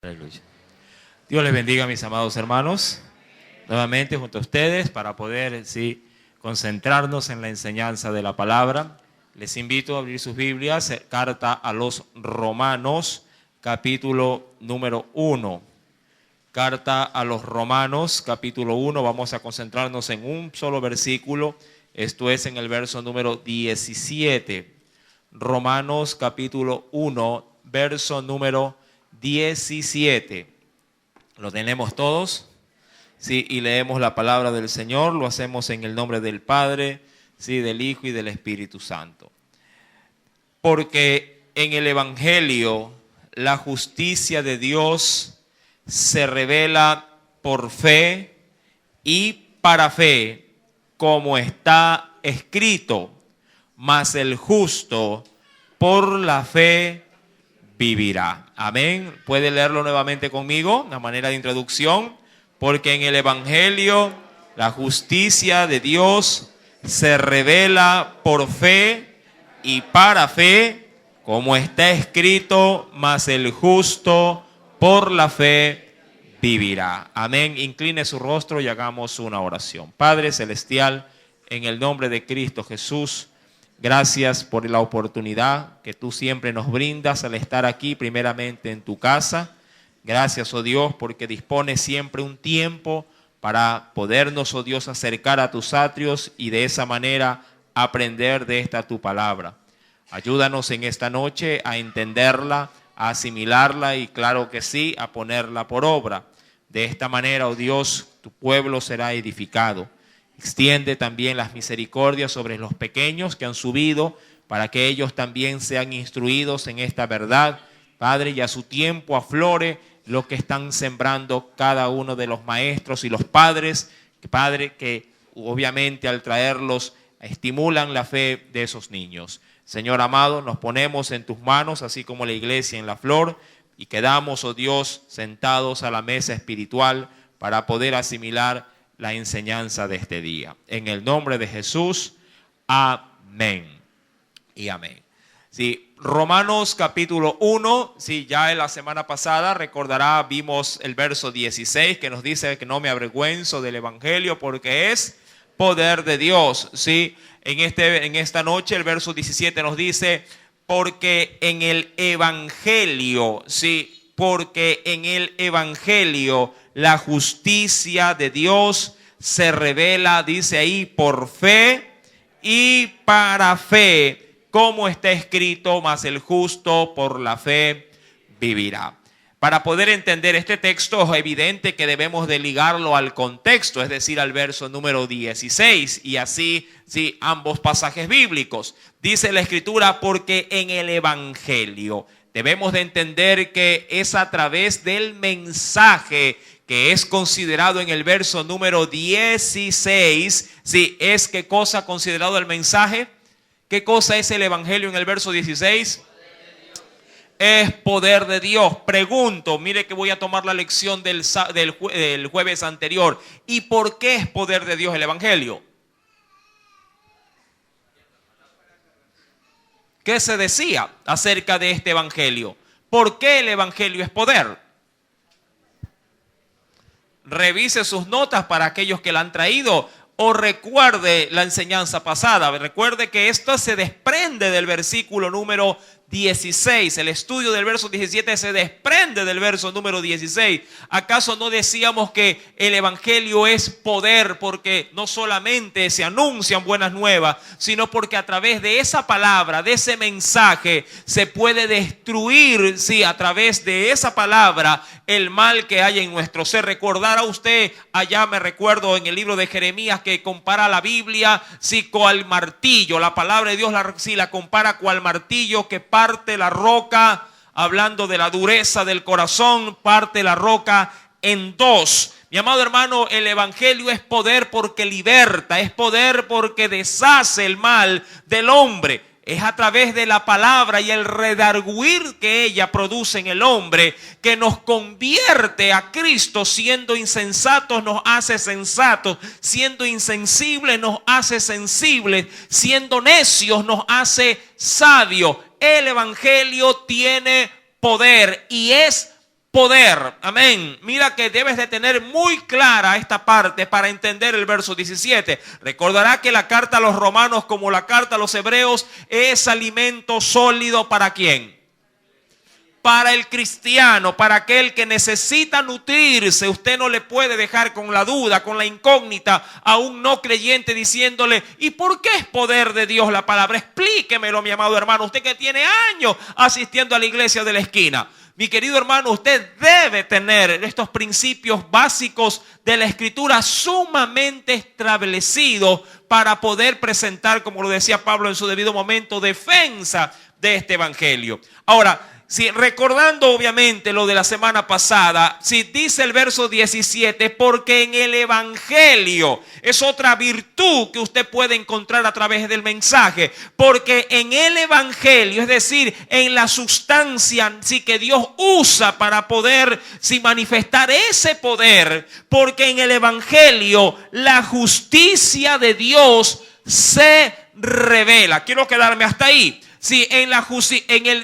Aleluya. Dios les bendiga, mis amados hermanos, nuevamente junto a ustedes para poder concentrarnos en la enseñanza de la palabra. Les invito a abrir sus Biblias, carta a los Romanos, capítulo número 1. Carta a los Romanos, capítulo 1, vamos a concentrarnos en un solo versículo, esto es en el verso número 17. Romanos, capítulo 1, verso número 17. ¿Lo tenemos todos? Sí, y leemos la palabra del Señor, lo hacemos en el nombre del Padre, sí, del Hijo y del Espíritu Santo. Porque en el Evangelio la justicia de Dios se revela por fe y para fe, como está escrito, mas el justo por la fe vivirá. Amén. ¿Puede leerlo nuevamente conmigo? Una manera de introducción. Porque en el Evangelio la justicia de Dios se revela por fe y para fe, como está escrito, mas el justo por la fe vivirá. Amén. Incline su rostro y hagamos una oración. Padre celestial, en el nombre de Cristo Jesús, gracias por la oportunidad que tú siempre nos brindas al estar aquí, primeramente en tu casa. Gracias, oh Dios, porque dispones siempre un tiempo para podernos, oh Dios, acercar a tus atrios y de esa manera aprender de esta tu palabra. Ayúdanos en esta noche a entenderla, a asimilarla y, claro que sí, a ponerla por obra. De esta manera, oh Dios, tu pueblo será edificado. Extiende también las misericordias sobre los pequeños que han subido, para que ellos también sean instruidos en esta verdad, Padre, y a su tiempo aflore lo que están sembrando cada uno de los maestros y los padres, Padre, que obviamente al traerlos estimulan la fe de esos niños. Señor amado, nos ponemos en tus manos, así como la iglesia en la flor, y quedamos, oh Dios, sentados a la mesa espiritual para poder asimilar la enseñanza de este día. En el nombre de Jesús, amén y amén. Sí, Romanos capítulo 1, sí, ya en la semana pasada, recordará, vimos el verso 16 que nos dice que no me avergüenzo del Evangelio porque es poder de Dios. Sí, en esta noche el verso 17 nos dice, porque en el Evangelio, sí, porque en el Evangelio la justicia de Dios se revela, dice ahí, por fe y para fe, como está escrito, mas el justo por la fe vivirá. Para poder entender este texto es evidente que debemos de ligarlo al contexto, es decir, al verso número 16, y así, sí, ambos pasajes bíblicos. Dice la Escritura, porque en el Evangelio debemos de entender que es a través del mensaje que es considerado en el verso número 16. Sí, es ¿qué cosa considerado el mensaje? ¿Qué cosa es el Evangelio en el verso 16? Es poder de Dios. Pregunto, mire que voy a tomar la lección del jueves anterior. ¿Y por qué es poder de Dios el Evangelio? ¿Qué se decía acerca de este Evangelio? ¿Por qué el Evangelio es poder? Revise sus notas para aquellos que la han traído o recuerde la enseñanza pasada. Recuerde que esto se desprende del versículo número 16. El estudio del verso 17 se desprende del verso número 16. ¿Acaso no decíamos que el Evangelio es poder porque no solamente se anuncian buenas nuevas, sino porque a través de esa palabra, de ese mensaje, se puede destruir, sí, a través de esa palabra, el mal que hay en nuestro ser? Recordará usted, allá me recuerdo en el libro de Jeremías, que compara la Biblia, sí, cual martillo. La palabra de Dios la compara cual martillo que parte la roca, hablando de la dureza del corazón, parte la roca en dos. Mi amado hermano, el Evangelio es poder porque liberta, es poder porque deshace el mal del hombre. Es a través de la palabra y el redarguir que ella produce en el hombre que nos convierte a Cristo. Siendo insensatos nos hace sensatos, siendo insensibles nos hace sensibles, siendo necios nos hace sabios. El Evangelio tiene poder y es poder. Amén. Mira que debes de tener muy clara esta parte para entender el verso 17. Recordará que la carta a los romanos, como la carta a los hebreos, es alimento sólido ¿para quién? Para el cristiano, para aquel que necesita nutrirse. Usted no le puede dejar con la duda, con la incógnita a un no creyente diciéndole: ¿y por qué es poder de Dios la palabra? Explíquemelo, mi amado hermano, usted que tiene años asistiendo a la iglesia de la esquina. Mi querido hermano, usted debe tener estos principios básicos de la Escritura sumamente establecidos para poder presentar, como lo decía Pablo en su debido momento, defensa de este evangelio. Ahora, si recordando obviamente lo de la semana pasada, si dice el verso 17, porque en el evangelio es otra virtud que usted puede encontrar a través del mensaje, porque en el evangelio, es decir, en la sustancia sí que Dios usa para poder manifestar ese poder, porque en el evangelio la justicia de Dios se revela. Quiero quedarme hasta ahí. Sí,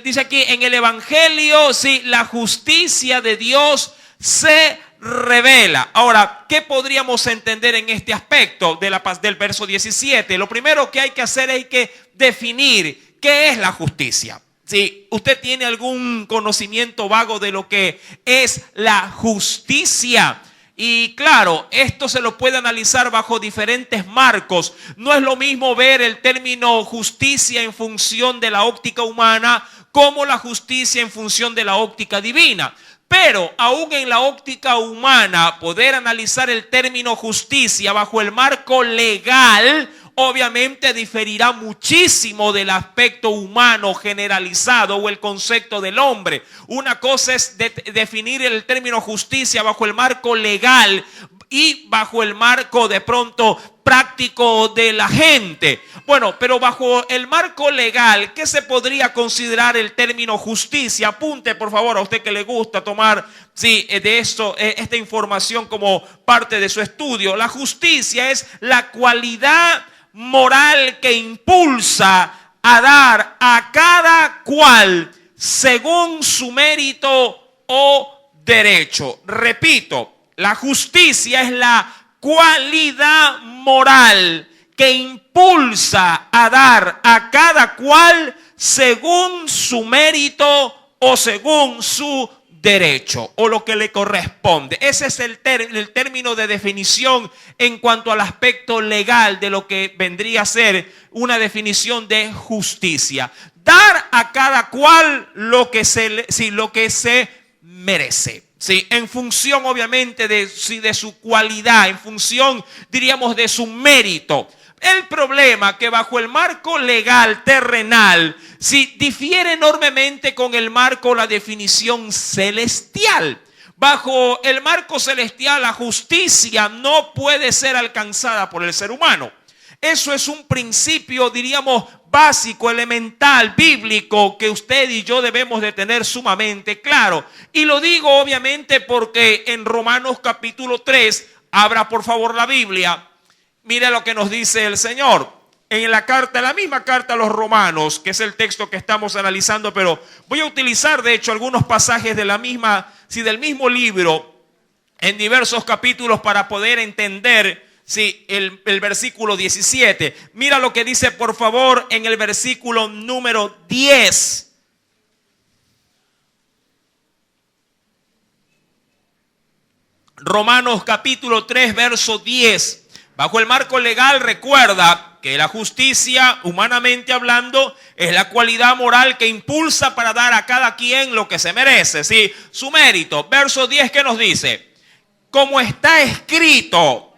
dice aquí, en el evangelio, sí, la justicia de Dios se revela. Ahora, ¿qué podríamos entender en este aspecto del verso 17? Lo primero que hay que hacer es que definir qué es la justicia. Si usted tiene algún conocimiento vago de lo que es la justicia, y claro, esto se lo puede analizar bajo diferentes marcos. No es lo mismo ver el término justicia en función de la óptica humana como la justicia en función de la óptica divina. Pero aún en la óptica humana, poder analizar el término justicia bajo el marco legal obviamente diferirá muchísimo del aspecto humano generalizado o el concepto del hombre. Una cosa es definir el término justicia bajo el marco legal y bajo el marco de pronto práctico de la gente. Bueno, pero bajo el marco legal, ¿qué se podría considerar el término justicia? Apunte por favor a usted que le gusta tomar de esto, esta información como parte de su estudio. La justicia es la cualidad moral que impulsa a dar a cada cual según su mérito o derecho. Repito, la justicia es la cualidad moral que impulsa a dar a cada cual según su mérito o según su derecho o lo que le corresponde. Ese es el término de definición en cuanto al aspecto legal de lo que vendría a ser una definición de justicia. Dar a cada cual lo que se merece. Sí, en función obviamente de su cualidad, en función diríamos de su mérito. El problema que bajo el marco legal terrenal difiere enormemente con el marco, la definición celestial. Bajo el marco celestial la justicia no puede ser alcanzada por el ser humano. Eso es un principio, diríamos, básico, elemental, bíblico, que usted y yo debemos de tener sumamente claro. Y lo digo obviamente porque en Romanos capítulo 3, abra por favor la Biblia. Mire lo que nos dice el Señor en la misma carta a los Romanos, que es el texto que estamos analizando, pero voy a utilizar de hecho algunos pasajes de del mismo libro en diversos capítulos para poder entender el versículo 17. Mira lo que dice por favor en el versículo número 10. Romanos capítulo 3, verso 10. Bajo el marco legal, recuerda que la justicia, humanamente hablando, es la cualidad moral que impulsa para dar a cada quien lo que se merece, ¿sí? Su mérito. Verso 10, ¿qué nos dice? Como está escrito,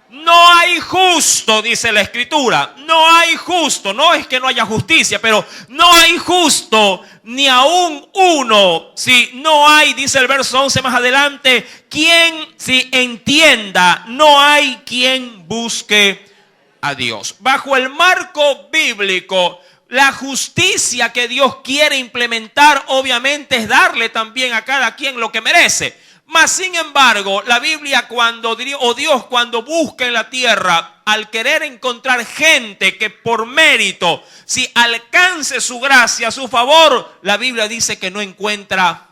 no hay justo, dice la Escritura. No hay justo. No es que no haya justicia, pero no hay justo ni aún uno. No hay, dice el verso 11 más adelante, quien entienda. No hay quien busque a Dios. Bajo el marco bíblico, la justicia que Dios quiere implementar obviamente es darle también a cada quien lo que merece. Mas sin embargo, la Biblia Dios cuando busca en la tierra, al querer encontrar gente que por mérito, alcance su gracia, su favor, la Biblia dice que no encuentra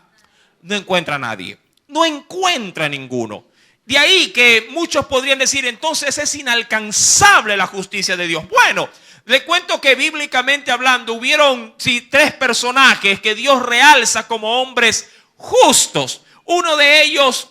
no encuentra a nadie. No encuentra a ninguno. De ahí que muchos podrían decir, entonces es inalcanzable la justicia de Dios. Bueno, le cuento que bíblicamente hablando hubieron tres personajes que Dios realza como hombres justos. Uno de ellos,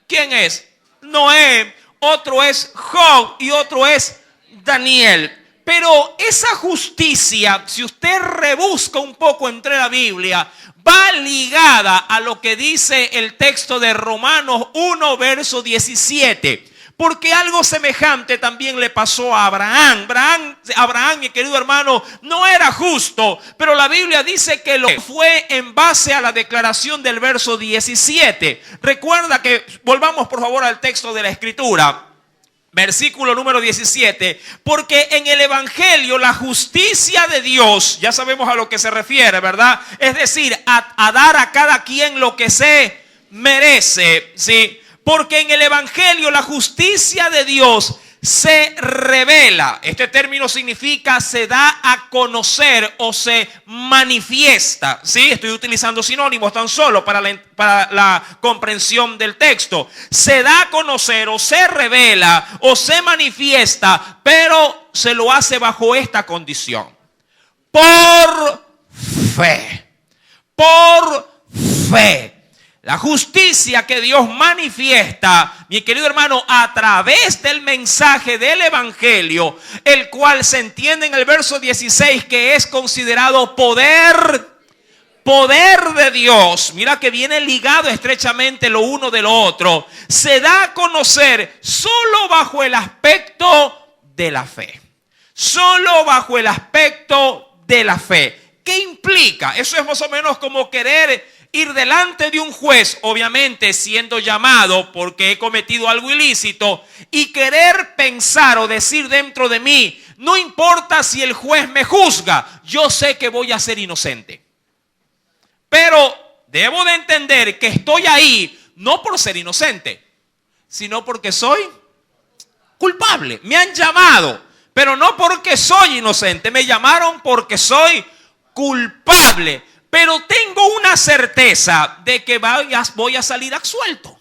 ¿quién es? Noé. Otro es Job y otro es Daniel. Pero esa justicia, si usted rebusca un poco entre la Biblia, va ligada a lo que dice el texto de Romanos 1, verso 17. Porque algo semejante también le pasó a Abraham. Abraham, mi querido hermano, no era justo, pero la Biblia dice que lo fue en base a la declaración del verso 17. Recuerda que, volvamos por favor al texto de la Escritura. Versículo número 17, porque en el evangelio la justicia de Dios, ya sabemos a lo que se refiere, ¿verdad? Es decir, a dar a cada quien lo que se merece, ¿sí? Porque en el evangelio la justicia de Dios se revela. Este término significa se da a conocer o se manifiesta. ¿Sí? Estoy utilizando sinónimos tan solo para la comprensión del texto. Se da a conocer o se revela o se manifiesta, pero se lo hace bajo esta condición. Por fe. Por fe. La justicia que Dios manifiesta, mi querido hermano, a través del mensaje del evangelio, el cual se entiende en el verso 16 que es considerado poder de Dios. Mira que viene ligado estrechamente lo uno de lo otro. Se da a conocer solo bajo el aspecto de la fe. Solo bajo el aspecto de la fe. ¿Qué implica? Eso es más o menos como querer ir delante de un juez, obviamente siendo llamado porque he cometido algo ilícito, y querer pensar o decir dentro de mí, no importa si el juez me juzga, yo sé que voy a ser inocente. Pero debo de entender que estoy ahí no por ser inocente, sino porque soy culpable. Me han llamado, pero no porque soy inocente, me llamaron porque soy culpable. Pero tengo una certeza de que voy a salir absuelto,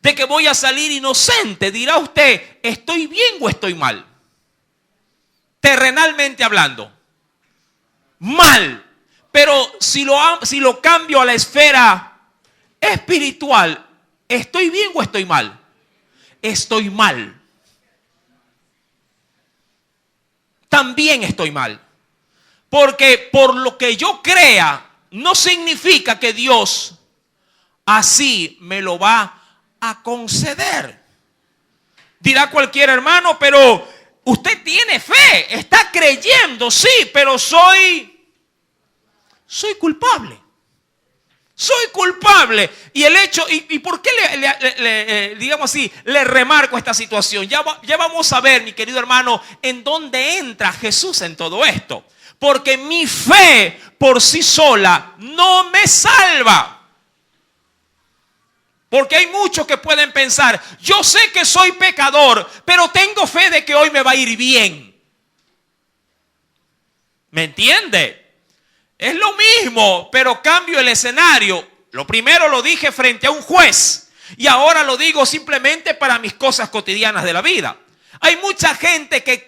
de que voy a salir inocente. Dirá usted, ¿estoy bien o estoy mal? Terrenalmente hablando, mal. Pero si lo cambio a la esfera espiritual, ¿estoy bien o estoy mal? Estoy mal. También estoy mal. Porque por lo que yo crea, no significa que Dios así me lo va a conceder. Dirá cualquier hermano, pero usted tiene fe, está creyendo, sí, pero soy culpable. Soy culpable. Y el hecho, ¿y por qué digamos así, le remarco esta situación? Ya vamos a ver, mi querido hermano, en dónde entra Jesús en todo esto. Porque mi fe por sí sola no me salva. Porque hay muchos que pueden pensar, yo sé que soy pecador, pero tengo fe de que hoy me va a ir bien. ¿Me entiende? Es lo mismo, pero cambio el escenario. Lo primero lo dije frente a un juez y ahora lo digo simplemente para mis cosas cotidianas de la vida. Hay mucha gente que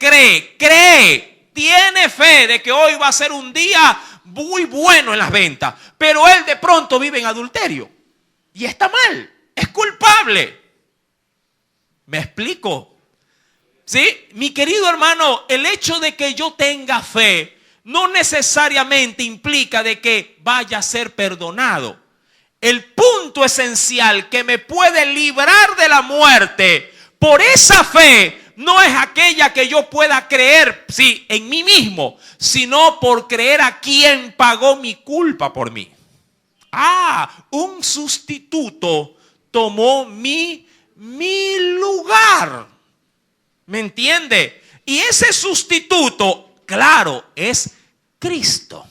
tiene fe de que hoy va a ser un día muy bueno en las ventas, pero él de pronto vive en adulterio y está mal, es culpable. ¿Me explico? ¿Sí? Mi querido hermano, el hecho de que yo tenga fe no necesariamente implica de que vaya a ser perdonado. El punto esencial que me puede librar de la muerte por esa fe no es aquella que yo pueda creer, sí, en mí mismo, sino por creer a quien pagó mi culpa por mí. Un sustituto tomó mi lugar. ¿Me entiende? Y ese sustituto, claro, es Cristo.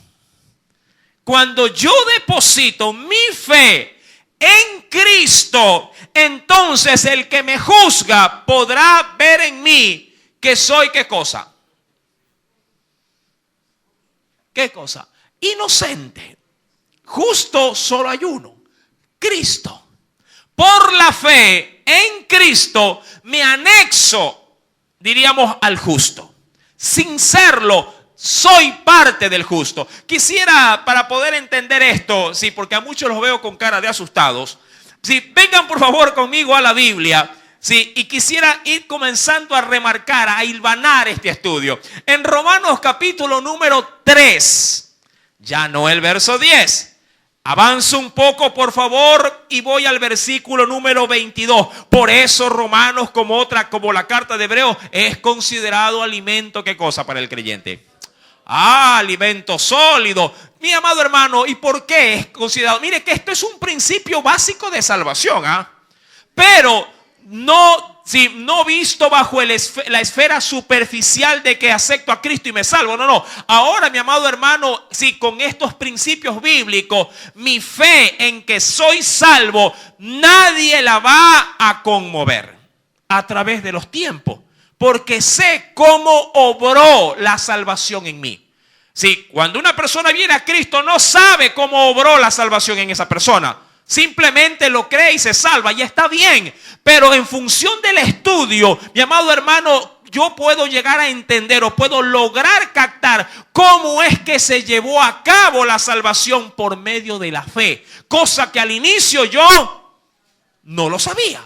Cuando yo deposito mi fe en Cristo, entonces el que me juzga podrá ver en mí que soy ¿qué cosa? ¿Qué cosa? Inocente. Justo solo hay uno, Cristo. Por la fe en Cristo me anexo, diríamos, al justo. Sin serlo, soy parte del justo. Quisiera, para poder entender esto, sí, porque a muchos los veo con cara de asustados, sí, vengan por favor conmigo a la Biblia. Sí, y quisiera ir comenzando a remarcar, a hilvanar este estudio. En Romanos capítulo número 3, ya no el verso 10. Avanzo un poco, por favor, y voy al versículo número 22. Por eso Romanos, como la carta de Hebreos, es considerado alimento, ¿qué cosa para el creyente? Alimento sólido. Mi amado hermano, ¿y por qué es considerado? Mire que esto es un principio básico de salvación, pero no visto bajo la esfera superficial de que acepto a Cristo y me salvo. No. Ahora, mi amado hermano, con estos principios bíblicos, mi fe en que soy salvo, nadie la va a conmover a través de los tiempos. Porque sé cómo obró la salvación en mí. Sí, cuando una persona viene a Cristo, no sabe cómo obró la salvación en esa persona. Simplemente lo cree y se salva, y está bien. Pero en función del estudio, mi amado hermano, yo puedo llegar a entender o puedo lograr captar cómo es que se llevó a cabo la salvación por medio de la fe. Cosa que al inicio yo no lo sabía.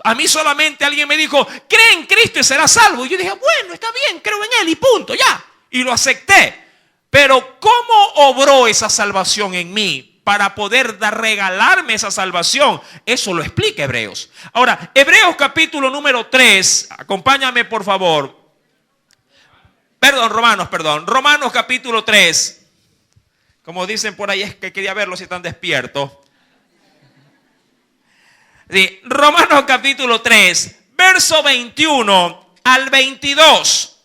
A mí solamente alguien me dijo, cree en Cristo y serás salvo. Y yo dije, bueno, está bien, creo en Él y punto, ya. Y lo acepté. Pero ¿cómo obró esa salvación en mí para poder regalarme esa salvación? Eso lo explica Hebreos. Ahora, Hebreos capítulo número 3, acompáñame por favor. Romanos capítulo 3. Como dicen por ahí, es que quería verlos si están despiertos. Sí, Romanos capítulo 3, verso 21 al 22.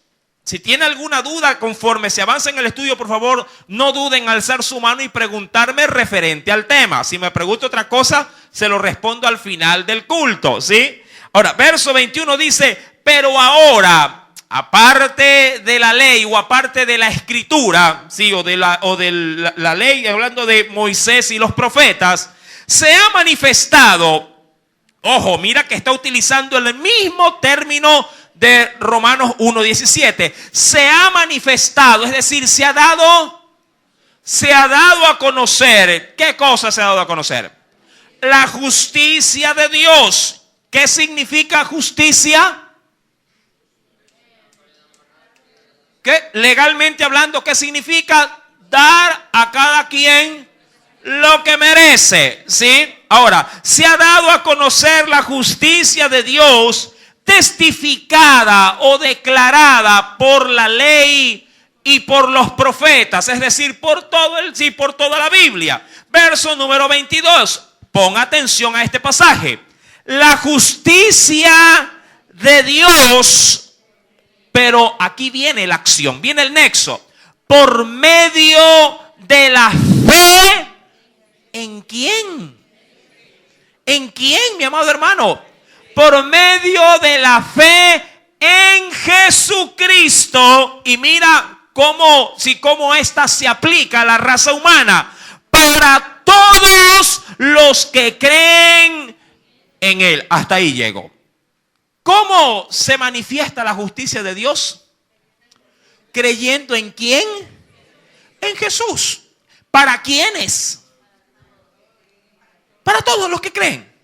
Si tiene alguna duda conforme se avanza en el estudio, por favor, no duden en alzar su mano y preguntarme referente al tema. Si me pregunta otra cosa, se lo respondo al final del culto, ¿sí? Ahora, verso 21 dice, pero ahora, aparte de la ley o aparte de la escritura, ¿sí? o de la ley, hablando de Moisés y los profetas, se ha manifestado. Ojo, mira que está utilizando el mismo término de Romanos 1:17. Se ha manifestado, es decir, se ha dado a conocer. ¿Qué cosa se ha dado a conocer? La justicia de Dios. ¿Qué significa justicia? ¿Qué? Legalmente hablando, ¿qué significa? Dar a cada quien lo que merece, ¿sí? Ahora, se ha dado a conocer la justicia de Dios testificada o declarada por la ley y por los profetas, es decir, por toda la Biblia. Verso número 22. Pon atención a este pasaje. La justicia de Dios, pero aquí viene la acción, viene el nexo. Por medio de la fe, ¿en quién? ¿En quién, mi amado hermano? Por medio de la fe en Jesucristo. Y mira cómo esta se aplica a la raza humana. Para todos los que creen en Él. Hasta ahí llego. ¿Cómo se manifiesta la justicia de Dios? Creyendo en quién? En Jesús. ¿Para quiénes? Para todos los que creen.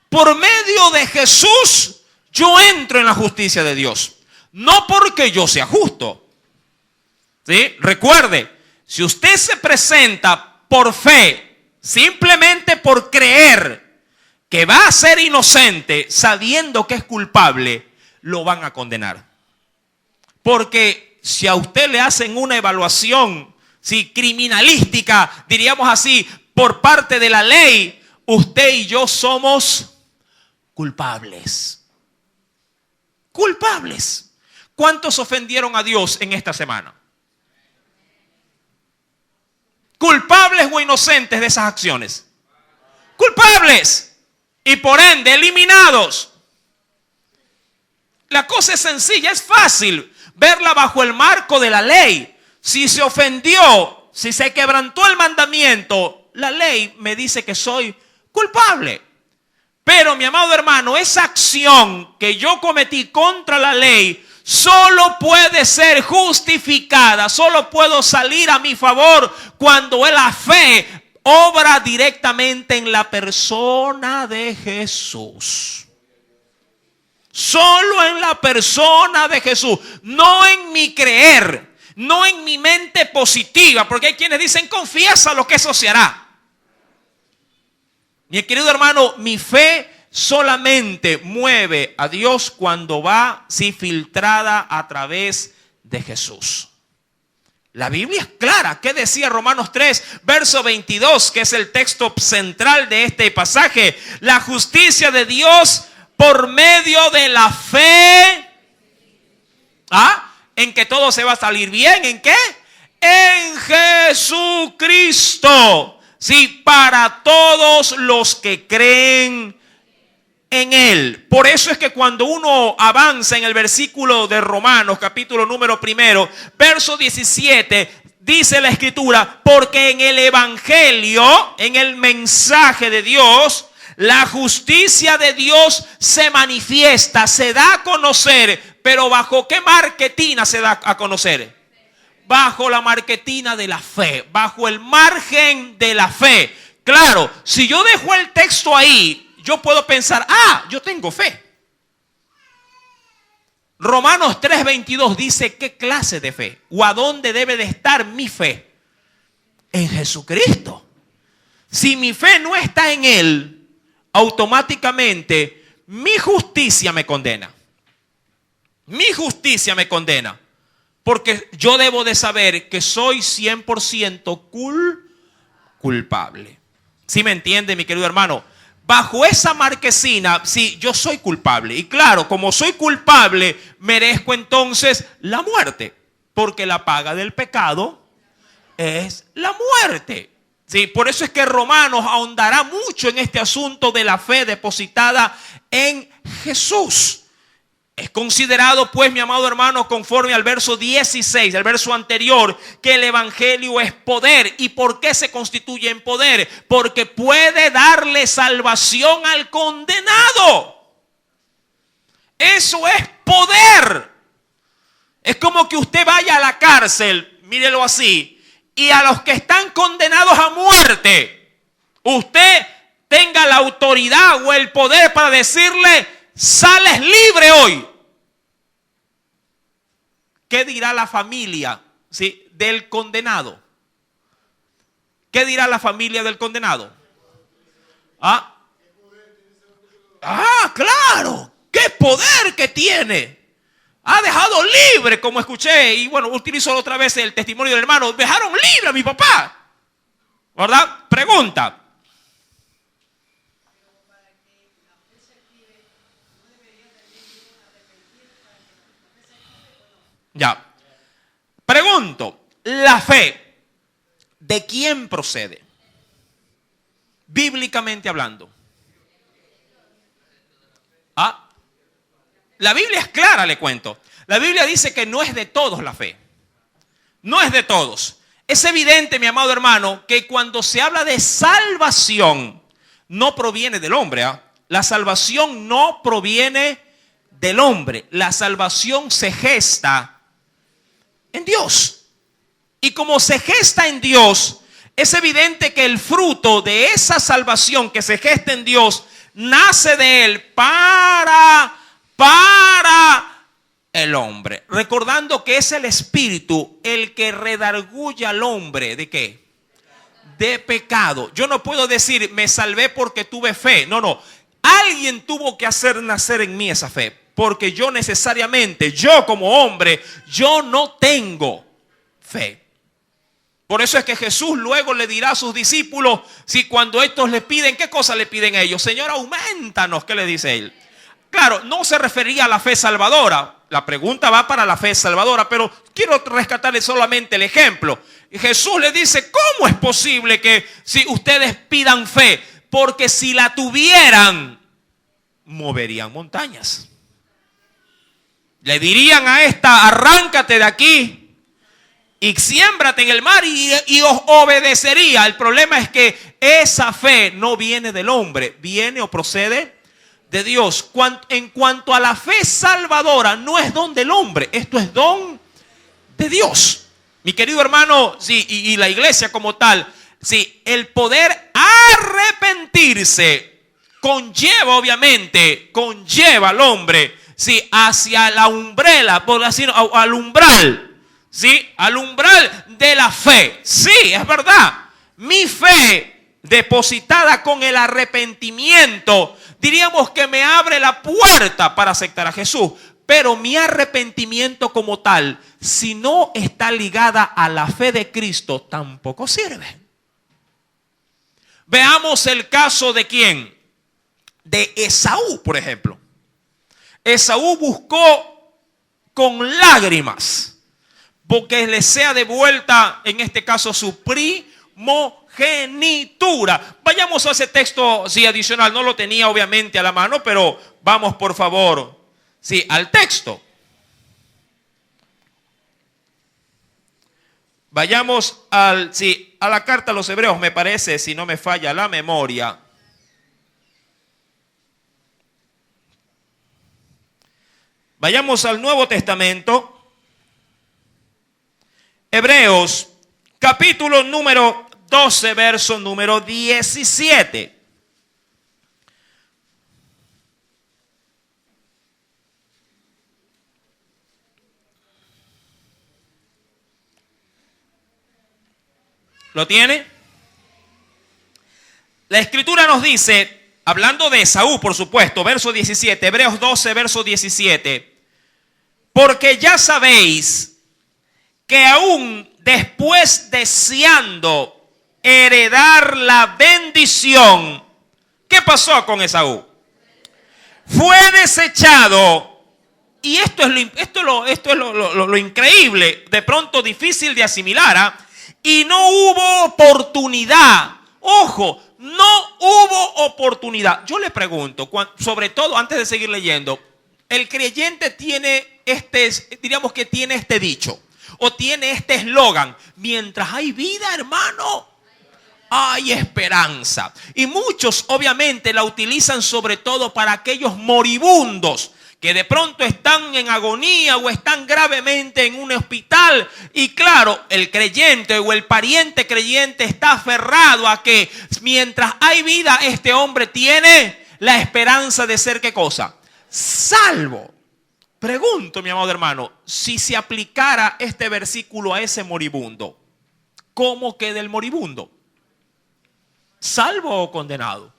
Por medio de Jesús yo entro en la justicia de Dios. No porque yo sea justo. ¿Sí? Recuerde, si usted se presenta por fe, simplemente por creer que va a ser inocente, sabiendo que es culpable, lo van a condenar. Porque si a usted le hacen una evaluación, criminalística, diríamos así, por parte de la ley, usted y yo somos culpables. Culpables. ¿Cuántos ofendieron a Dios en esta semana? ¿Culpables o inocentes de esas acciones? Culpables. Y por ende, eliminados. La cosa es sencilla, es fácil verla bajo el marco de la ley. Si se ofendió, si se quebrantó el mandamiento, la ley me dice que soy culpable. Pero mi amado hermano, esa acción que yo cometí contra la ley solo puede ser justificada, solo puedo salir a mi favor cuando la fe obra directamente en la persona de Jesús. Solo en la persona de Jesús, no en mi creer, no en mi mente positiva, porque hay quienes dicen confiesa lo que eso se hará. Mi querido hermano, mi fe solamente mueve a Dios cuando va, filtrada a través de Jesús. La Biblia es clara. ¿Qué decía Romanos 3, verso 22, que es el texto central de este pasaje? La justicia de Dios por medio de la fe. En que todo se va a salir bien. ¿En qué? En Jesucristo. Sí, para todos los que creen en Él. Por eso es que cuando uno avanza en el versículo de Romanos, capítulo número 1, verso 17, dice la Escritura, porque en el Evangelio, en el mensaje de Dios, la justicia de Dios se manifiesta, se da a conocer, pero ¿bajo qué marquetina se da a conocer? Bajo la marquetina de la fe, bajo el margen de la fe. Claro, si yo dejo el texto ahí, yo puedo pensar, yo tengo fe. Romanos 3:22 dice qué clase de fe o a dónde debe de estar mi fe. En Jesucristo. Si mi fe no está en Él, automáticamente mi justicia me condena. Mi justicia me condena. Porque yo debo de saber que soy 100% culpable. ¿Sí me entiende, mi querido hermano? Bajo esa marquesina, sí, yo soy culpable. Y claro, como soy culpable, merezco entonces la muerte. Porque la paga del pecado es la muerte. Sí, por eso es que Romanos ahondará mucho en este asunto de la fe depositada en Jesús. Es considerado, pues, mi amado hermano, conforme al verso 16, el verso anterior, que el Evangelio es poder. ¿Y por qué se constituye en poder? Porque puede darle salvación al condenado. Eso es poder. Es como que usted vaya a la cárcel, mírelo así, y a los que están condenados a muerte, usted tenga la autoridad o el poder para decirle: sales libre hoy. ¿Qué dirá la familia del condenado? ¿Qué dirá la familia del condenado? Claro. ¿Qué poder que tiene? Ha dejado libre, como escuché. Y bueno, utilizo otra vez el testimonio del hermano. Dejaron libre a mi papá. ¿Verdad? Pregunta. Ya. Pregunto, ¿la fe de quién procede? Bíblicamente hablando. La Biblia es clara, le cuento. La Biblia dice que no es de todos la fe. No es de todos. Es evidente, mi amado hermano, que cuando se habla de salvación, no proviene del hombre. La salvación no proviene del hombre. La salvación se gesta en Dios. Y como se gesta en Dios, es evidente que el fruto de esa salvación que se gesta en Dios nace de Él para el hombre. Recordando que es el Espíritu el que redarguye al hombre. ¿De qué? De pecado. Yo no puedo decir me salvé porque tuve fe. No. Alguien tuvo que hacer nacer en mí esa fe. Porque yo necesariamente, yo como hombre, yo no tengo fe. Por eso es que Jesús luego le dirá a sus discípulos, si cuando estos le piden, ¿qué cosa le piden a ellos? Señor, aumentanos, ¿qué le dice él? Claro, no se refería a la fe salvadora. La pregunta va para la fe salvadora, pero quiero rescatarle solamente el ejemplo. Jesús le dice, ¿cómo es posible que si ustedes pidan fe? Porque si la tuvieran, moverían montañas. Le dirían a esta, arráncate de aquí y siémbrate en el mar y os obedecería. El problema es que esa fe no viene del hombre, viene o procede de Dios. En cuanto a la fe salvadora, no es don del hombre, esto es don de Dios. Mi querido hermano, sí, y la iglesia como tal, sí, el poder arrepentirse conlleva, obviamente, conlleva al hombre, sí, hacia la umbrella, por decir, al umbral, sí, al umbral de la fe. Sí, es verdad. Mi fe depositada con el arrepentimiento, diríamos que me abre la puerta para aceptar a Jesús. Pero mi arrepentimiento como tal, si no está ligada a la fe de Cristo, tampoco sirve. Veamos el caso de ¿quién? De Esaú, por ejemplo. Esaú buscó con lágrimas porque le sea devuelta, en este caso, su primogenitura. Vayamos a ese texto, sí, adicional. No lo tenía obviamente a la mano, pero vamos por favor, sí, al texto. Vayamos a la carta a los Hebreos, me parece, si no me falla la memoria. Vayamos al Nuevo Testamento. Hebreos, capítulo número 12, verso número 17. ¿Lo tiene? La Escritura nos dice, hablando de Esaú, por supuesto, verso 17, Hebreos 12, verso 17. Porque ya sabéis que aún después deseando heredar la bendición, ¿qué pasó con Esaú? Fue desechado. Y esto es lo increíble, de pronto difícil de asimilar, y no hubo oportunidad. Ojo, no hubo oportunidad. Yo le pregunto, sobre todo antes de seguir leyendo, el creyente tiene diríamos que tiene este dicho, o tiene este eslogan: mientras hay vida, hermano, hay esperanza. Y muchos obviamente la utilizan sobre todo para aquellos moribundos que de pronto están en agonía o están gravemente en un hospital. Y claro, el creyente o el pariente creyente está aferrado a que mientras hay vida, este hombre tiene la esperanza de ser, ¿qué cosa? Salvo. Pregunto, mi amado hermano, si se aplicara este versículo a ese moribundo, ¿cómo queda el moribundo? ¿Salvo o condenado?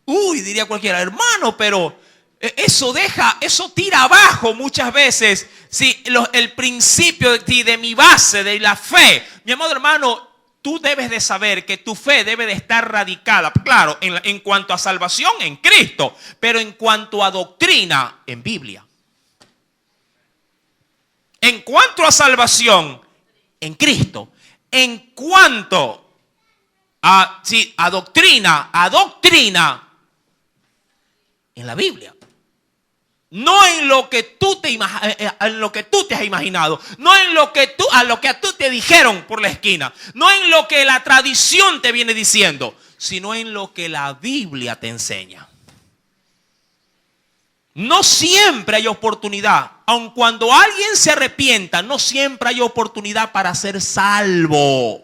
Uy, diría cualquiera, hermano, pero eso tira abajo muchas veces, sí, el principio de mi base, de la fe. Mi amado hermano, tú debes de saber que tu fe debe de estar radicada, claro, en cuanto a salvación en Cristo, pero en cuanto a doctrina en Biblia. En cuanto a salvación en Cristo, en cuanto a doctrina en la Biblia. No en lo que tú te has imaginado, no en lo que a tú te dijeron por la esquina, no en lo que la tradición te viene diciendo, sino en lo que la Biblia te enseña. No siempre hay oportunidad, aun cuando alguien se arrepienta, no siempre hay oportunidad para ser salvo.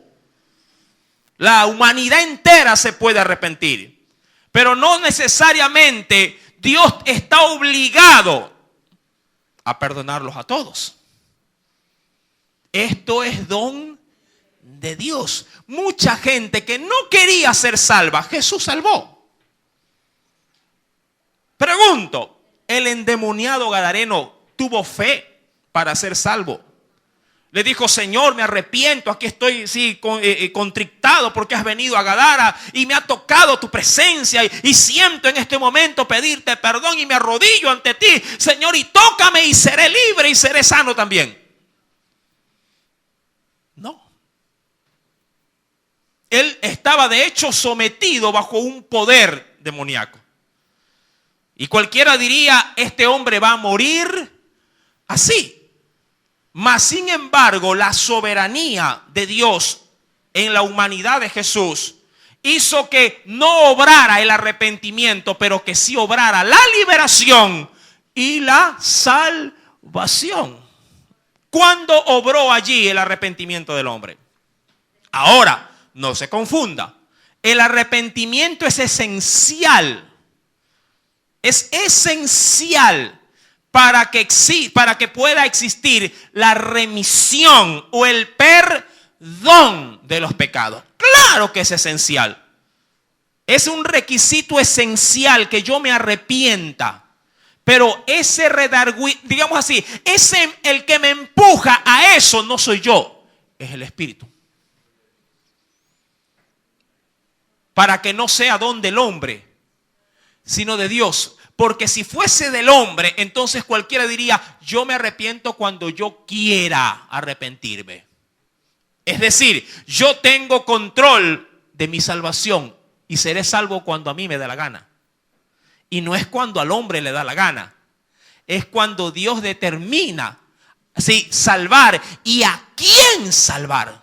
La humanidad entera se puede arrepentir, pero no necesariamente Dios está obligado a perdonarlos a todos. Esto es don de Dios. Mucha gente que no quería ser salva, Jesús salvó. Pregunto, ¿el endemoniado gadareno tuvo fe para ser salvo? Le dijo: Señor, me arrepiento, aquí estoy contrictado porque has venido a Gadara y me ha tocado tu presencia y siento en este momento pedirte perdón y me arrodillo ante ti, Señor, y tócame y seré libre y seré sano también. No. Él estaba de hecho sometido bajo un poder demoníaco. Y cualquiera diría: este hombre va a morir así. Mas sin embargo, la soberanía de Dios en la humanidad de Jesús hizo que no obrara el arrepentimiento, pero que sí obrara la liberación y la salvación. ¿Cuándo obró allí el arrepentimiento del hombre? Ahora, no se confunda. El arrepentimiento es esencial. Es esencial para que pueda existir la remisión o el perdón de los pecados. Claro que es esencial. Es un requisito esencial que yo me arrepienta. Pero ese redarguir, digamos así, el que me empuja a eso no soy yo, es el Espíritu. Para que no sea don del hombre, sino de Dios. Porque si fuese del hombre, entonces cualquiera diría, yo me arrepiento cuando yo quiera arrepentirme. Es decir, yo tengo control de mi salvación y seré salvo cuando a mí me da la gana. Y no es cuando al hombre le da la gana. Es cuando Dios determina, sí, salvar y a quién salvar.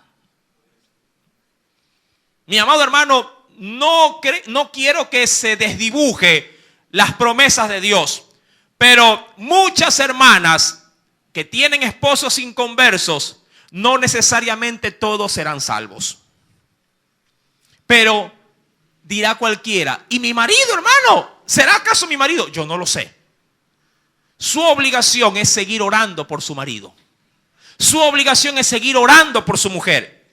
Mi amado hermano, no quiero que se desdibuje las promesas de Dios. Pero muchas hermanas que tienen esposos inconversos, no necesariamente todos serán salvos. Pero dirá cualquiera, ¿y mi marido, hermano? ¿Será acaso mi marido? Yo no lo sé. Su obligación es seguir orando por su marido. Su obligación es seguir orando por su mujer.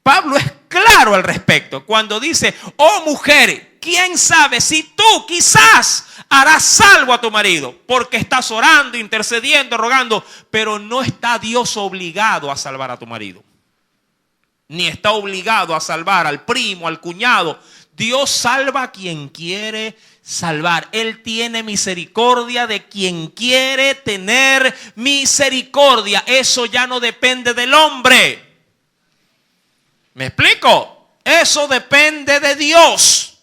Pablo es claro al respecto cuando dice, oh mujer, ¿quién sabe si tú quizás harás salvo a tu marido? Porque estás orando, intercediendo, rogando, pero no está Dios obligado a salvar a tu marido. Ni está obligado a salvar al primo, al cuñado. Dios salva a quien quiere salvar. Él tiene misericordia de quien quiere tener misericordia. Eso ya no depende del hombre. ¿Me explico? Eso depende de Dios.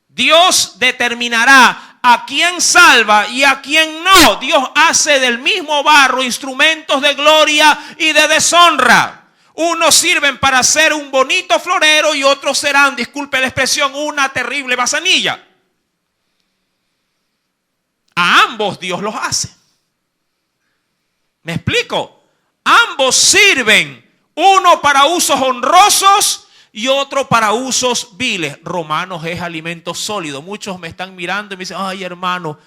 Dios determinará a quién salva y a quién no. Dios hace del mismo barro instrumentos de gloria y de deshonra. Unos sirven para hacer un bonito florero y otros serán, disculpe la expresión, una terrible basanilla. A ambos Dios los hace. ¿Me explico? Ambos sirven, uno para usos honrosos y otro para usos viles. Romanos es alimento sólido. Muchos me están mirando y me dicen, ay hermano,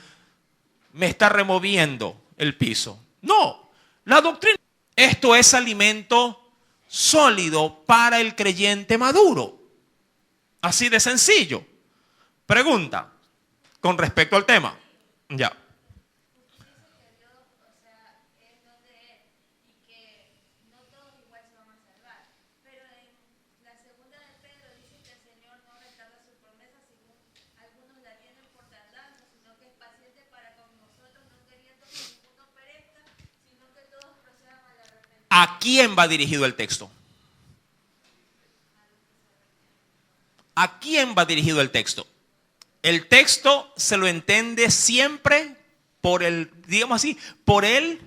me está removiendo el piso. No, la doctrina, esto es alimento sólido para el creyente maduro. Así de sencillo. Pregunta con respecto al tema. Ya. ¿A quién va dirigido el texto? ¿A quién va dirigido el texto? El texto se lo entiende siempre por el, digamos así, por el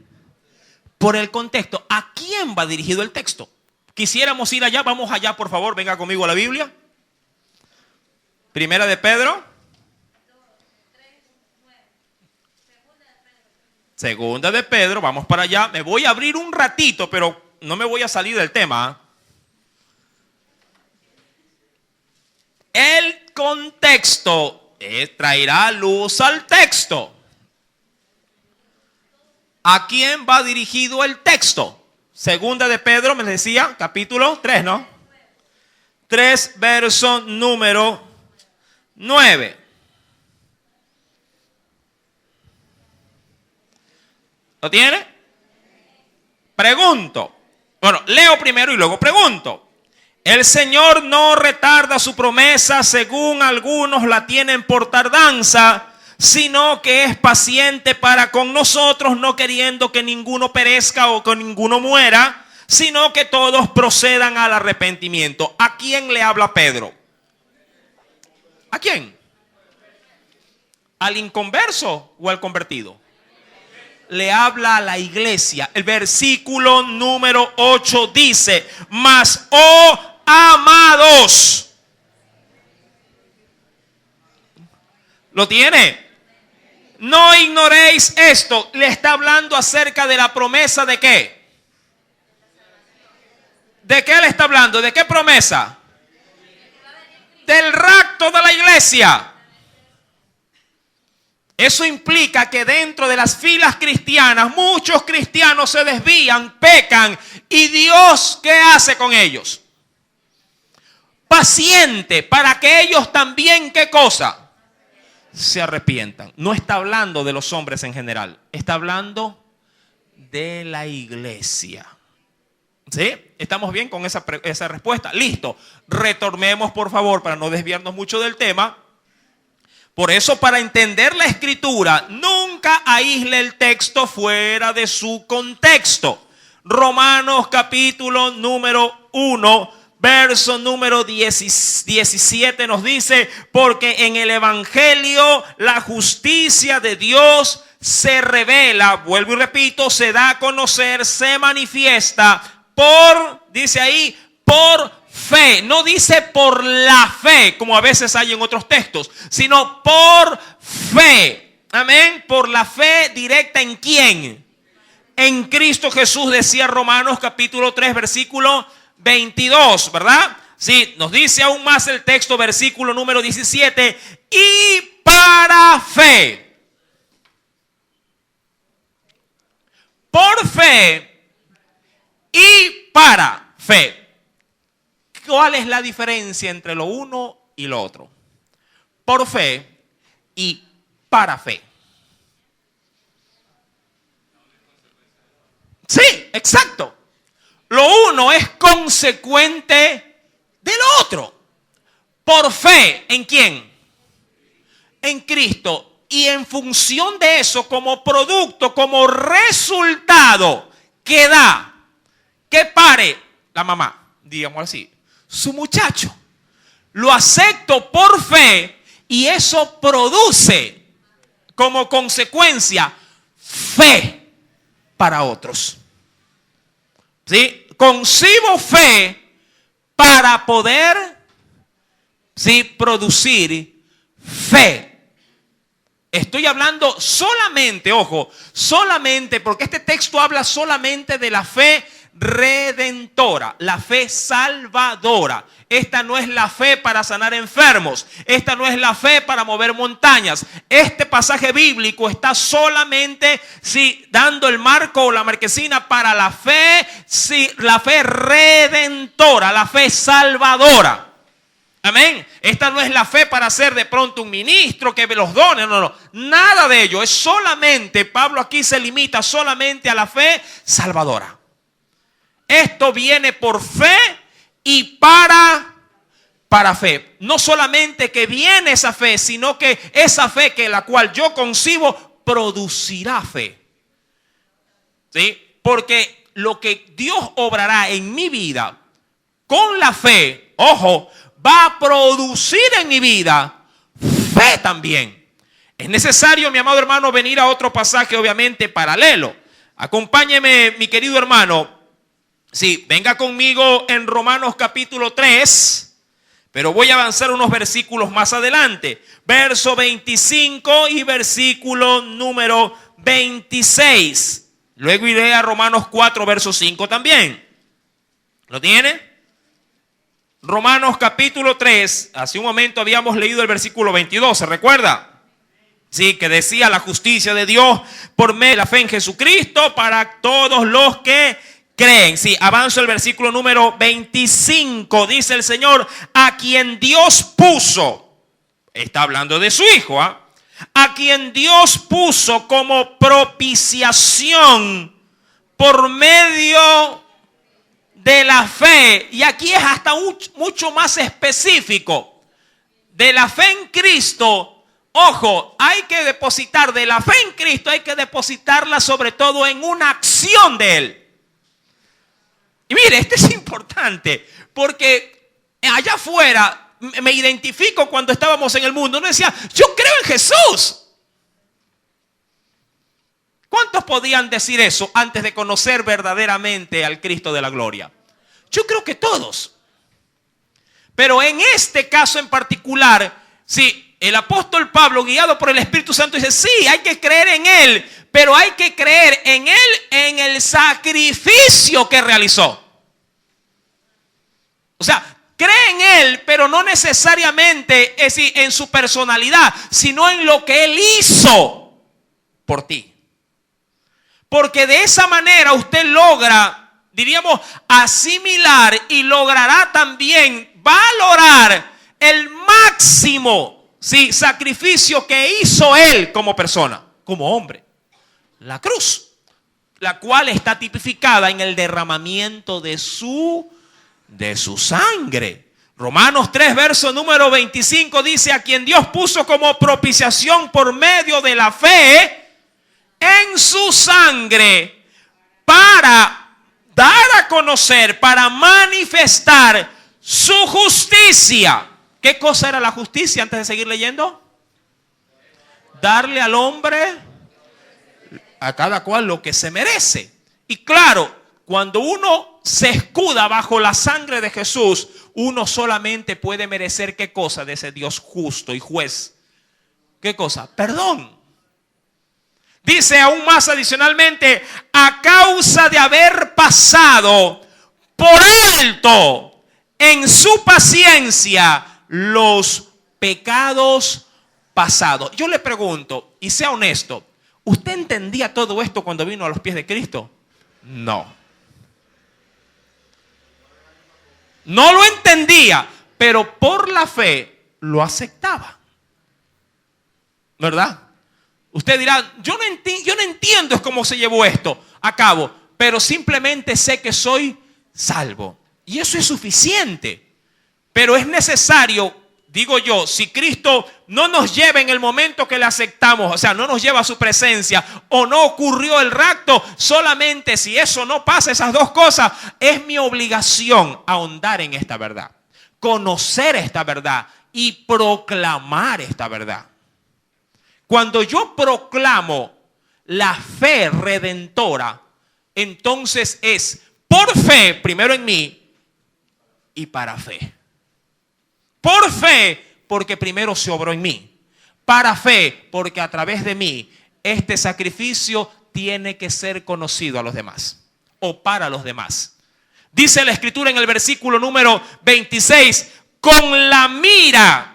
contexto. ¿A quién va dirigido el texto? Quisiéramos ir allá, vamos allá, por favor, venga conmigo a la Biblia. Primera de Pedro. Segunda de Pedro, vamos para allá. Me voy a abrir un ratito, pero no me voy a salir del tema. El contexto traerá luz al texto. ¿A quién va dirigido el texto? Segunda de Pedro, me decía, capítulo 3, ¿no? 3, verso número 9. ¿Lo tiene? Pregunto. Bueno, leo primero y luego pregunto. El Señor no retarda su promesa, según algunos la tienen por tardanza, sino que es paciente para con nosotros, no queriendo que ninguno perezca o que ninguno muera, sino que todos procedan al arrepentimiento. ¿A quién le habla Pedro? ¿A quién? ¿Al inconverso o al convertido? le habla a la iglesia. El versículo número 8 dice: mas, oh amados. ¿Lo tiene? No ignoréis esto. Le está hablando acerca de la promesa de qué. ¿De qué le está hablando? ¿De qué promesa? Del rapto de la iglesia. Eso implica que dentro de las filas cristianas muchos cristianos se desvían, pecan, y Dios, ¿qué hace con ellos? Paciente, para que ellos también, ¿qué cosa? Se arrepientan. No está hablando de los hombres en general, está hablando de la iglesia. ¿Sí? ¿Estamos bien con esa respuesta? Listo. Retornemos, por favor, para no desviarnos mucho del tema. Por eso, para entender la escritura, nunca aísle el texto fuera de su contexto. Romanos capítulo número 1, verso número 17 nos dice: porque en el evangelio la justicia de Dios se revela, vuelvo y repito, se da a conocer, se manifiesta por, dice ahí, por fe. No dice por la fe, como a veces hay en otros textos, sino por fe. Amén. Por la fe directa, ¿en quién? En Cristo Jesús, decía Romanos capítulo 3, versículo 22, ¿verdad? Sí, nos dice aún más el texto, versículo número 17. Y para fe. Por fe y para fe. ¿Cuál es la diferencia entre lo uno y lo otro? Por fe y para fe. Sí, exacto. Lo uno es consecuente del otro. Por fe, ¿en quién? En Cristo. Y en función de eso, como producto, como resultado, que da, que pare la mamá, digamos así, su muchacho. Lo acepto por fe y eso produce como consecuencia fe para otros. ¿Sí? Concibo fe para poder, ¿sí?, producir fe. Estoy hablando solamente, ojo, solamente porque este texto habla solamente de la fe redentora, la fe salvadora. Esta no es la fe para sanar enfermos, esta no es la fe para mover montañas. Este pasaje bíblico está solamente, sí, dando el marco o la marquesina para la fe, sí, la fe redentora, la fe salvadora. Amén. Esta no es la fe para ser de pronto un ministro que los dones, no. Nada de ello. Es solamente, Pablo aquí se limita solamente a la fe salvadora. Esto viene por fe y para fe. No solamente que viene esa fe, sino que esa fe que la cual yo concibo producirá fe. ¿Sí? Porque lo que Dios obrará en mi vida con la fe, ojo, va a producir en mi vida fe también. Es necesario, mi amado hermano, venir a otro pasaje obviamente paralelo. Acompáñeme, mi querido hermano. Sí, venga conmigo en Romanos capítulo 3, pero voy a avanzar unos versículos más adelante. Verso 25 y versículo número 26. Luego iré a Romanos 4, verso 5 también. ¿Lo tiene? Romanos capítulo 3, hace un momento habíamos leído el versículo 22, ¿se recuerda? Sí, que decía la justicia de Dios por medio de la fe en Jesucristo para todos los que creen. Sí, avanzo el versículo número 25, dice el Señor, a quien Dios puso, está hablando de su Hijo, a quien Dios puso como propiciación por medio de la fe, y aquí es hasta mucho más específico, de la fe en Cristo. Ojo, hay que depositar de la fe en Cristo, hay que depositarla sobre todo en una acción de Él. Y mire, esto es importante, porque allá afuera me identifico cuando estábamos en el mundo, no decía, yo creo en Jesús. ¿Cuántos podían decir eso antes de conocer verdaderamente al Cristo de la gloria? Yo creo que todos. Pero en este caso en particular, sí, el apóstol Pablo, guiado por el Espíritu Santo, dice, sí, hay que creer en Él, pero hay que creer en Él en el sacrificio que realizó. O sea, cree en Él, pero no necesariamente es decir, en su personalidad, sino en lo que Él hizo por ti. Porque de esa manera usted logra, diríamos, asimilar y logrará también valorar el máximo, ¿sí?, sacrificio que hizo Él como persona, como hombre. La cruz, la cual está tipificada en el derramamiento de su sangre. Romanos 3, verso número 25 dice, a quien Dios puso como propiciación por medio de la fe en su sangre, para dar a conocer, para manifestar su justicia. ¿Qué cosa era la justicia antes de seguir leyendo? Darle al hombre, a cada cual lo que se merece. Y claro, cuando uno se escuda bajo la sangre de Jesús, uno solamente puede merecer ¿qué cosa? De ese Dios justo y juez. ¿Qué cosa? Perdón. Dice aún más adicionalmente, a causa de haber pasado por alto en su paciencia los pecados pasados. Yo le pregunto, y sea honesto, ¿usted entendía todo esto cuando vino a los pies de Cristo? No. No lo entendía, pero por la fe lo aceptaba. ¿Verdad? Usted dirá, yo no entiendo cómo se llevó esto a cabo, pero simplemente sé que soy salvo. Y eso es suficiente. Pero es necesario, digo yo, si Cristo no nos lleva en el momento que le aceptamos, o sea, no nos lleva a su presencia o no ocurrió el rapto, solamente si eso no pasa, esas dos cosas, es mi obligación ahondar en esta verdad, conocer esta verdad y proclamar esta verdad. Cuando yo proclamo la fe redentora, entonces es por fe, primero en mí, y para fe. Por fe, porque primero se obró en mí. Para fe, porque a través de mí, este sacrificio tiene que ser conocido a los demás, o para los demás. Dice la Escritura en el versículo número 26, con la mira,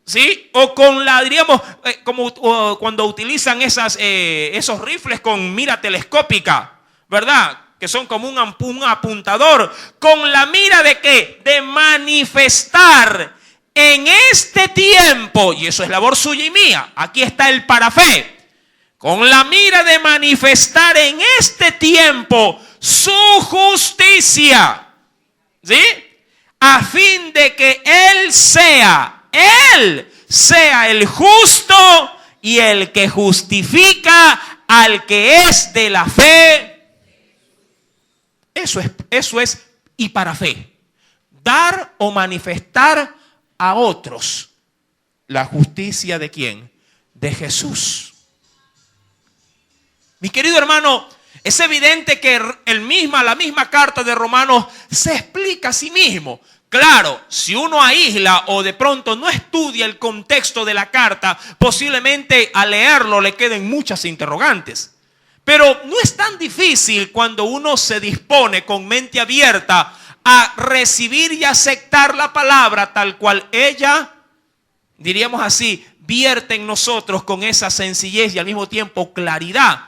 ¿sí? O con la, diríamos, como cuando utilizan esos rifles con mira telescópica, ¿verdad? Que son como un apuntador. ¿Con la mira de qué? De manifestar en este tiempo, y eso es labor suya y mía, aquí está el para fe. Con la mira de manifestar en este tiempo su justicia, ¿sí? A fin de que Él sea el justo y el que justifica al que es de la fe. Eso es y para fe. Dar o manifestar a otros la justicia de ¿quién? De Jesús. Mi querido hermano, es evidente que la misma carta de Romanos se explica a sí mismo. Claro, si uno aísla o de pronto no estudia el contexto de la carta, posiblemente al leerlo le queden muchas interrogantes. Pero no es tan difícil cuando uno se dispone con mente abierta a recibir y aceptar la palabra tal cual ella, diríamos así, vierte en nosotros con esa sencillez y al mismo tiempo claridad.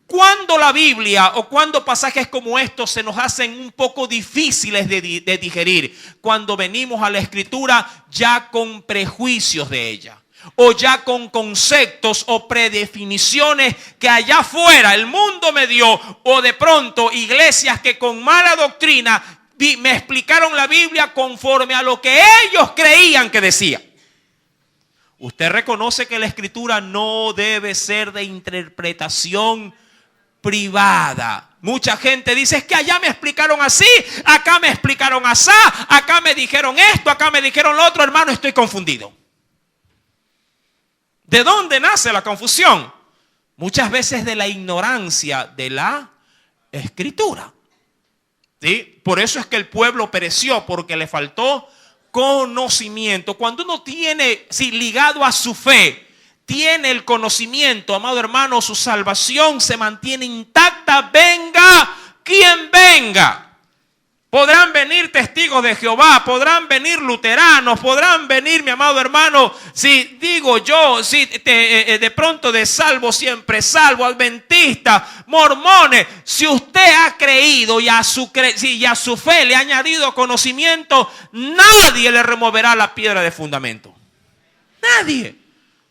Cuando la Biblia o cuando pasajes como estos se nos hacen un poco difíciles de digerir, cuando venimos a la Escritura ya con prejuicios de ella, o ya con conceptos o predefiniciones que allá afuera el mundo me dio, o de pronto iglesias que con mala doctrina me explicaron la Biblia conforme a lo que ellos creían que decía. Usted reconoce que la Escritura no debe ser de interpretación privada. Mucha gente dice, es que allá me explicaron así, acá me explicaron así, acá me dijeron esto, acá me dijeron lo otro. Hermano, estoy confundido. ¿De dónde nace la confusión? muchas veces de la ignorancia de la Escritura. ¿Sí? Por eso es que el pueblo pereció, porque le faltó conocimiento. Cuando uno tiene, sí, ligado a su fe, tiene el conocimiento, amado hermano, su salvación se mantiene intacta, venga quien venga. Podrán venir testigos de Jehová, podrán venir luteranos, podrán venir, mi amado hermano, si digo yo, si de pronto de salvo siempre salvo, adventista, mormones. Si usted ha creído y a su fe le ha añadido conocimiento, nadie le removerá la piedra de fundamento. Nadie.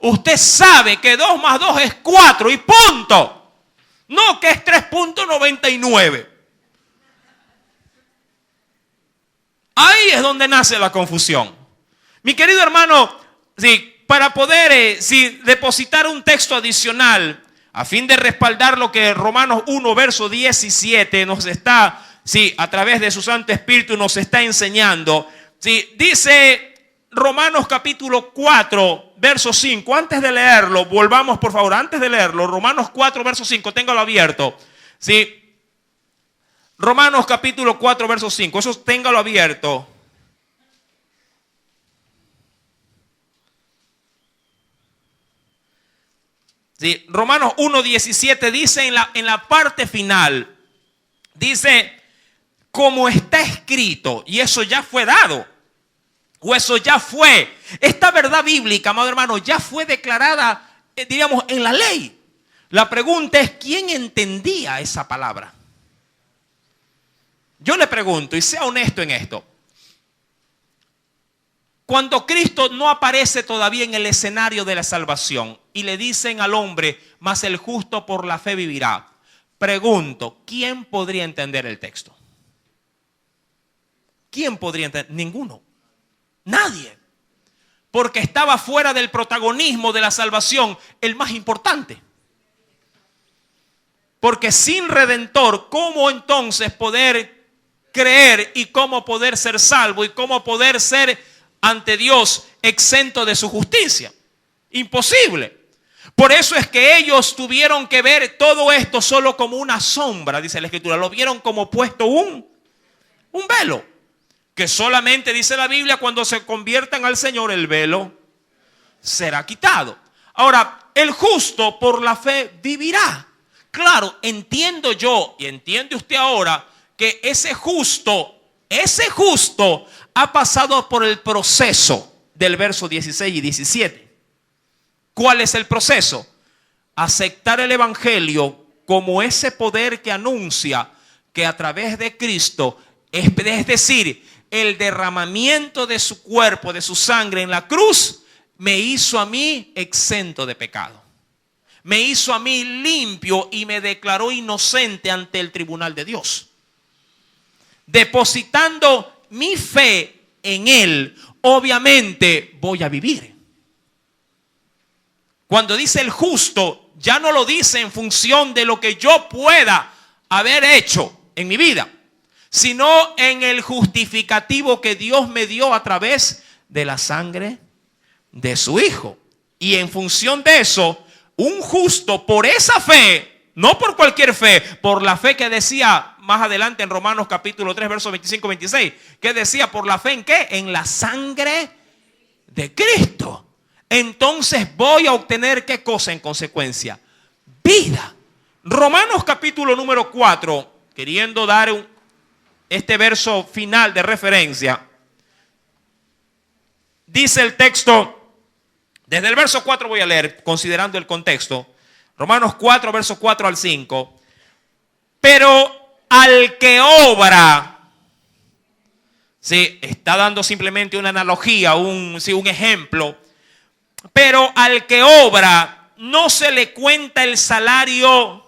Usted sabe que 2 más 2 es 4 y punto. No que es 3.99. Ahí es donde nace la confusión. Mi querido hermano, sí, para poder depositar un texto adicional, a fin de respaldar lo que Romanos 1, verso 17 nos está, a través de su Santo Espíritu nos está enseñando. Dice Romanos capítulo 4, verso 5. Antes de leerlo, volvamos por favor, antes de leerlo, Romanos 4, verso 5, téngalo abierto. ¿Sí? Romanos capítulo 4, verso 5. Eso téngalo abierto. Sí, Romanos 1, 17 dice en la parte final, dice, como está escrito, y eso ya fue dado, o eso ya fue, esta verdad bíblica, amado hermano, ya fue declarada, diríamos, en la ley. La pregunta es, ¿quién entendía esa palabra? Yo le pregunto, y sea honesto en esto. Cuando Cristo no aparece todavía en el escenario de la salvación y le dicen al hombre, mas el justo por la fe vivirá. Pregunto, ¿quién podría entender el texto? ¿Quién podría entender? Ninguno. Nadie. Porque estaba fuera del protagonismo de la salvación el más importante. Porque sin Redentor, ¿cómo entonces poder creer y cómo poder ser salvo y cómo poder ser ante Dios exento de su justicia? Imposible. Por eso es que ellos tuvieron que ver todo esto solo como una sombra, dice la Escritura. Lo vieron como puesto un velo. Que solamente dice la Biblia, cuando se conviertan al Señor, el velo será quitado. Ahora, el justo por la fe vivirá. Claro, entiendo yo y entiende usted ahora que ese justo ha pasado por el proceso del verso 16 y 17. ¿Cuál es el proceso? Aceptar el evangelio como ese poder que anuncia que a través de Cristo, es decir, el derramamiento de su cuerpo, de su sangre en la cruz, me hizo a mí exento de pecado. Me hizo a mí limpio y me declaró inocente ante el tribunal de Dios. Depositando mi fe en Él, obviamente voy a vivir. Cuando dice el justo, ya no lo dice en función de lo que yo pueda haber hecho en mi vida, sino en el justificativo que Dios me dio a través de la sangre de su Hijo. Y en función de eso, un justo por esa fe, no por cualquier fe, por la fe que decía más adelante en Romanos capítulo 3, versos 25-26, que decía, ¿por la fe en qué? En la sangre de Cristo. Entonces voy a obtener ¿qué cosa en consecuencia? Vida. Romanos capítulo número 4, queriendo dar este verso final de referencia, dice el texto, desde el verso 4 voy a leer, considerando el contexto, Romanos 4, versos 4 al 5, pero al que obra, ¿sí? Está dando simplemente una analogía, un ejemplo, pero al que obra no se le cuenta el salario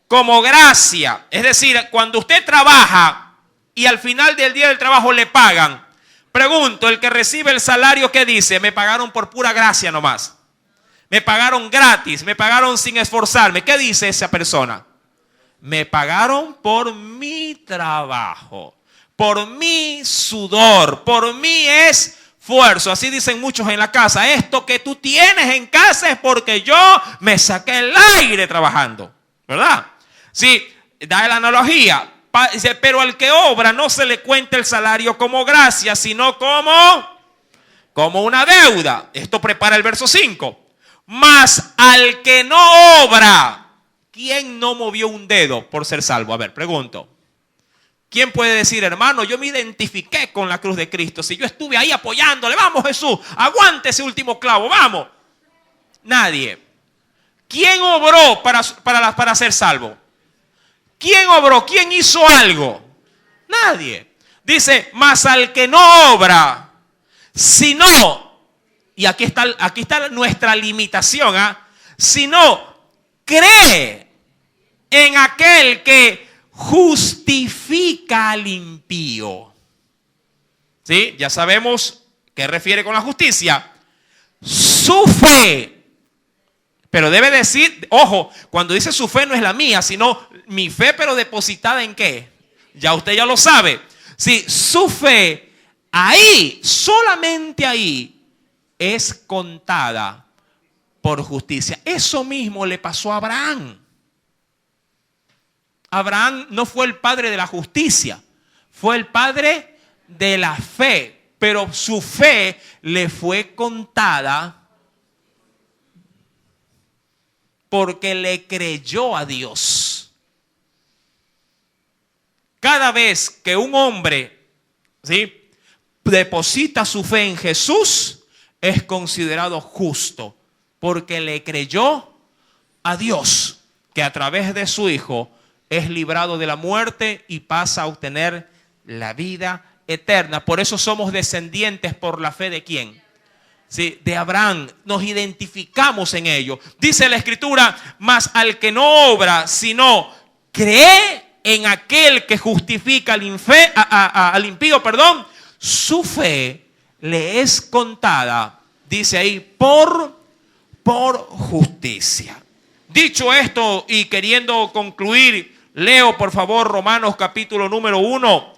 como gracia. Es decir, cuando usted trabaja y al final del día del trabajo le pagan, pregunto, el que recibe el salario, ¿qué dice? Me pagaron por pura gracia nomás. Me pagaron gratis, me pagaron sin esforzarme. ¿Qué dice esa persona? Me pagaron por mi trabajo, por mi sudor, por mi esfuerzo. esfuerzo. Así dicen muchos en la casa. Esto que tú tienes en casa es porque yo me saqué el aire trabajando, ¿verdad? Sí, da la analogía. Dice, pero al que obra no se le cuenta el salario como gracia, sino como una deuda. Esto prepara el verso 5. Mas al que no obra, ¿quién no movió un dedo por ser salvo? A ver, pregunto. ¿Quién puede decir, hermano, yo me identifiqué con la cruz de Cristo? Si yo estuve ahí apoyándole, vamos Jesús, aguante ese último clavo, vamos. Nadie. ¿Quién obró para ser salvo? ¿Quién obró? ¿Quién hizo algo? Nadie. Dice, mas al que no obra, sino, y aquí está nuestra limitación, sino cree en aquel que justifica al impío. ¿Sí? Ya sabemos qué refiere con la justicia. Su fe. Pero debe decir, ojo, cuando dice su fe no es la mía, sino mi fe, pero depositada en qué. Ya usted ya lo sabe. Sí, su fe, ahí, solamente ahí, es contada por justicia. Eso mismo le pasó a Abraham. Abraham no fue el padre de la justicia, fue el padre de la fe, pero su fe le fue contada porque le creyó a Dios. Cada vez que un hombre, ¿sí?, deposita su fe en Jesús, es considerado justo porque le creyó a Dios, que a través de su Hijo es librado de la muerte y pasa a obtener la vida eterna. Por eso somos descendientes por la fe de ¿quién? Sí, de Abraham. Nos identificamos en ello. Dice la Escritura, mas al que no obra, sino cree en aquel que justifica al impío, su fe le es contada, dice ahí, por justicia. Dicho esto y queriendo concluir, leo por favor Romanos capítulo número 1.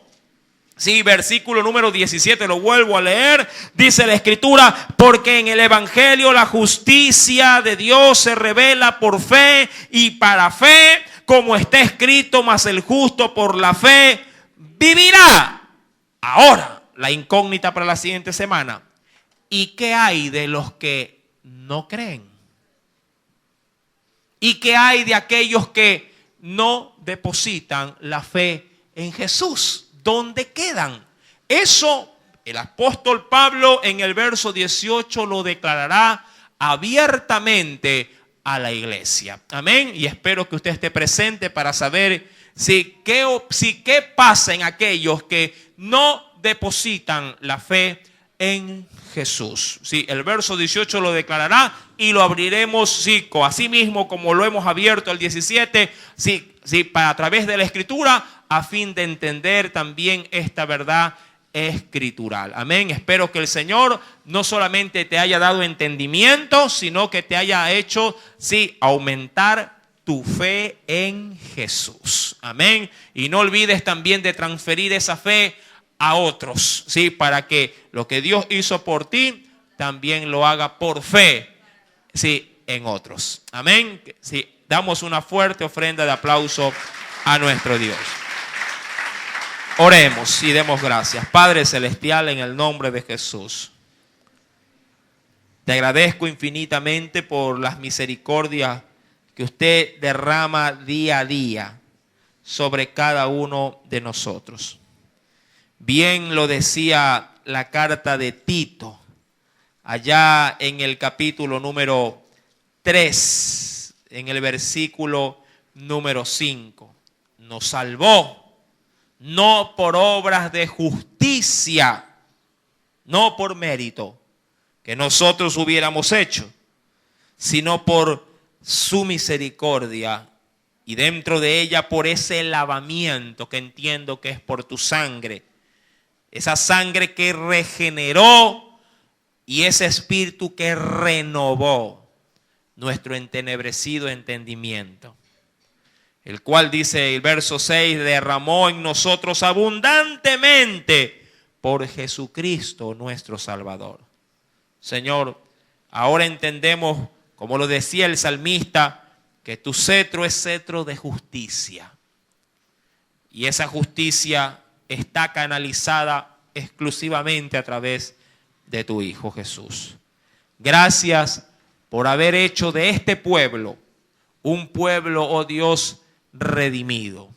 Sí, versículo número 17, lo vuelvo a leer. Dice la Escritura, porque en el Evangelio la justicia de Dios se revela por fe y para fe, como está escrito, mas el justo por la fe vivirá. Ahora, la incógnita para la siguiente semana. ¿Y qué hay de los que no creen? ¿Y qué hay de aquellos que no depositan la fe en Jesús? ¿Dónde quedan? Eso el apóstol Pablo en el verso 18 lo declarará abiertamente a la iglesia. Amén. Y espero que usted esté presente para saber qué pasa en aquellos que no depositan la fe en Jesús. Sí, el verso 18 lo declarará y lo abriremos, así mismo como lo hemos abierto el 17, para a través de la Escritura, a fin de entender también esta verdad escritural. Amén. Espero que el Señor no solamente te haya dado entendimiento, sino que te haya hecho, aumentar tu fe en Jesús. Amén. Y no olvides también de transferir esa fe a otros, para que lo que Dios hizo por ti, también lo haga por fe, en otros. Amén. Damos una fuerte ofrenda de aplauso a nuestro Dios. Oremos y demos gracias. Padre Celestial, en el nombre de Jesús, te agradezco infinitamente por las misericordias que usted derrama día a día sobre cada uno de nosotros. Bien lo decía la carta de Tito, allá en el capítulo número 3, en el versículo número 5. Nos salvó, no por obras de justicia, no por mérito que nosotros hubiéramos hecho, sino por su misericordia y dentro de ella por ese lavamiento que entiendo que es por tu sangre. Esa sangre que regeneró y ese espíritu que renovó nuestro entenebrecido entendimiento. El cual, dice el verso 6, derramó en nosotros abundantemente por Jesucristo nuestro Salvador. Señor, ahora entendemos, como lo decía el salmista, que tu cetro es cetro de justicia. Y esa justicia está canalizada exclusivamente a través de tu Hijo Jesús. Gracias por haber hecho de este pueblo un pueblo, oh Dios, redimido.